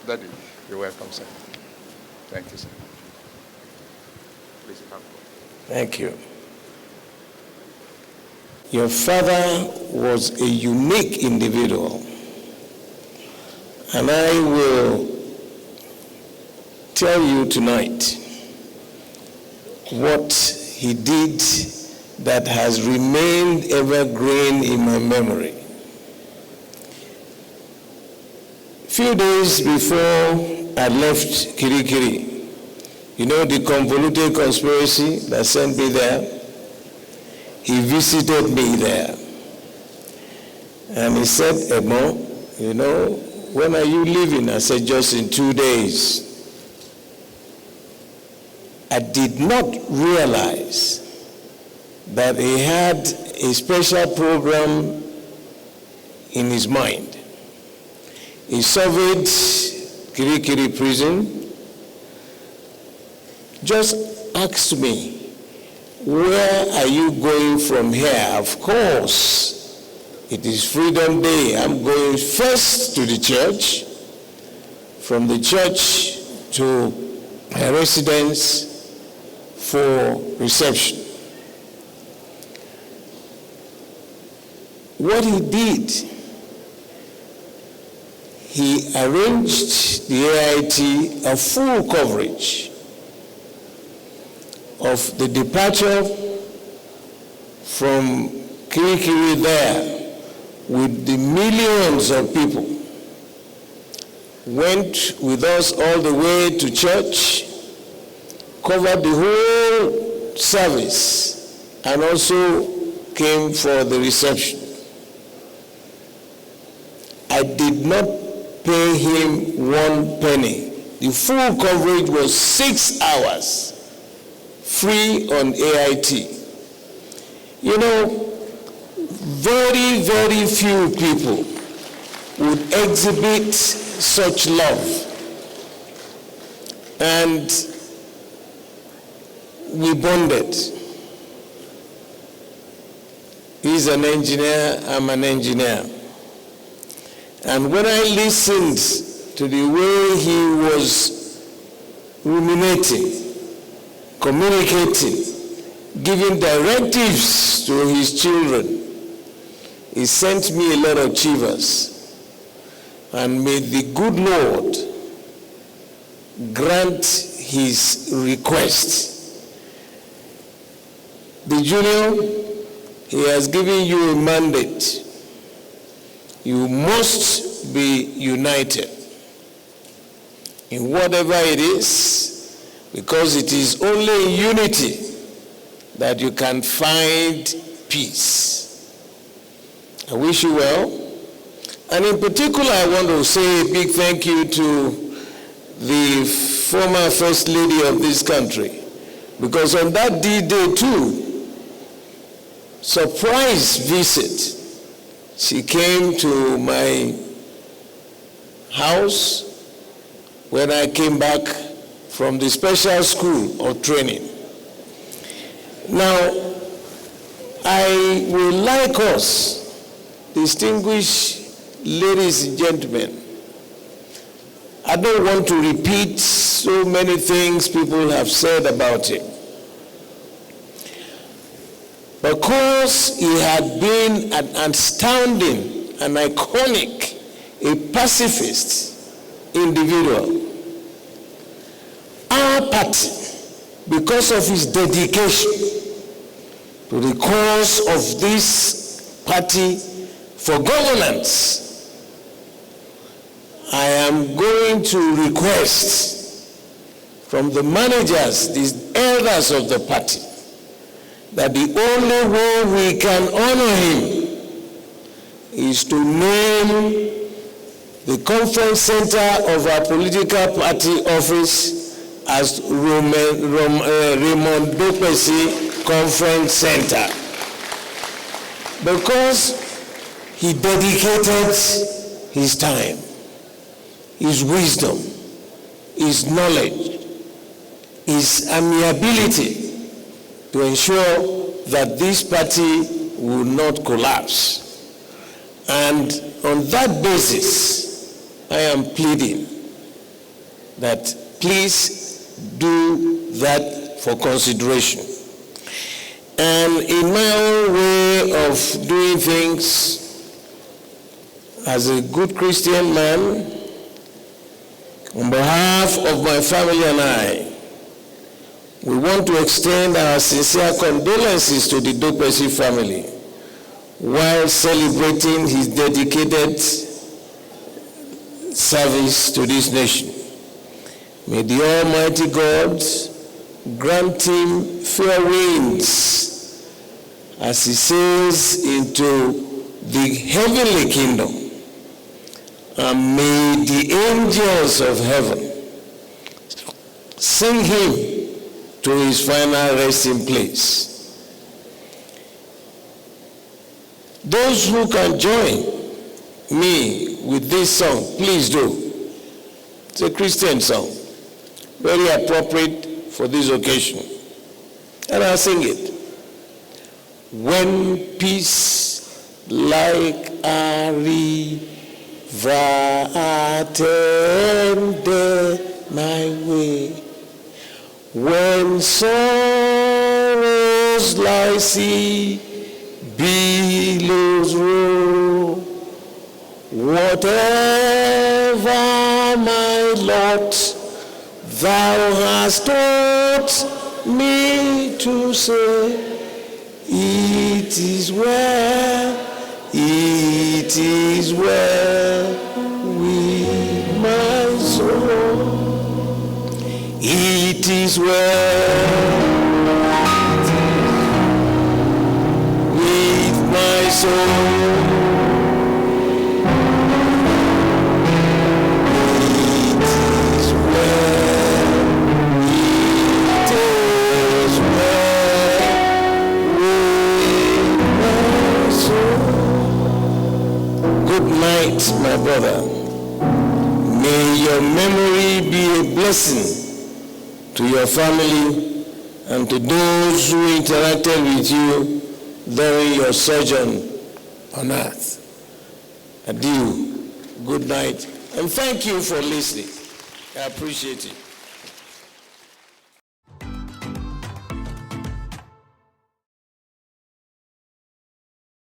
Daddy, you're welcome, sir. Thank you, sir. Please come. Thank you. Your father was a unique individual, and I will tell you tonight what he did that has remained evergreen in my memory. A few days before I left Kirikiri, you know the convoluted conspiracy that sent me there? He visited me there. And he said, Emo, you know, when are you leaving? I said, just in 2 days. I did not realize that he had a special program in his mind. He surveyed Kirikiri prison, just asked me, where are you going from here? Of course, it is Freedom Day. I'm going first to the church, from the church to my residence for reception. What he did, he arranged the AIT a full coverage of the departure from Kirikiri there with the millions of people. Went with us all the way to church, covered the whole service, and also came for the reception. I did not pay him 1 penny. The full coverage was 6 hours, free on AIT. You know, very, very few people would exhibit such love. And we bonded. He's an engineer, I'm an engineer. And when I listened to the way he was ruminating, communicating, giving directives to his children, he sent me a lot of chivers. And may the good Lord grant his request. The junior, he has given you a mandate. You must be united in whatever it is, because it is only in unity that you can find peace. I wish you well. And in particular, I want to say a big thank you to the former First Lady of this country, because on that D-Day too, surprise visit, she came to my house when I came back from the special school of training. Now, I would like us, distinguished ladies and gentlemen, I don't want to repeat so many things people have said about him. Because he had been an astounding, an iconic, a pacifist individual. Our party, because of his dedication to the cause of this party for governance, I am going to request from the managers, the elders of the party, that the only way we can honor him is to name the conference center of our political party office as Raymond Dokpesi Conference Center. Because he dedicated his time, his wisdom, his knowledge, his amiability, to ensure that this party will not collapse. And on that basis, I am pleading that please do that for consideration. And in my own way of doing things, as a good Christian man, on behalf of my family and I, we want to extend our sincere condolences to the Dokpesi family while celebrating his dedicated service to this nation. May the Almighty God grant him fair winds as he sails into the heavenly kingdom. And may the angels of heaven sing him to his final resting place. Those who can join me with this song, please do. It's a Christian song, very appropriate for this occasion. And I'll sing it. When peace like a river attended my way, when sorrows like sea billows roll, whatever my lot, thou hast taught me to say, it is well with my soul. It is well with my soul. It is well, it is well with my soul. Good night, my brother. May your memory be a blessing to your family and to those who interacted with you during your sojourn on earth. Adieu, good night, and thank you for listening. I appreciate it.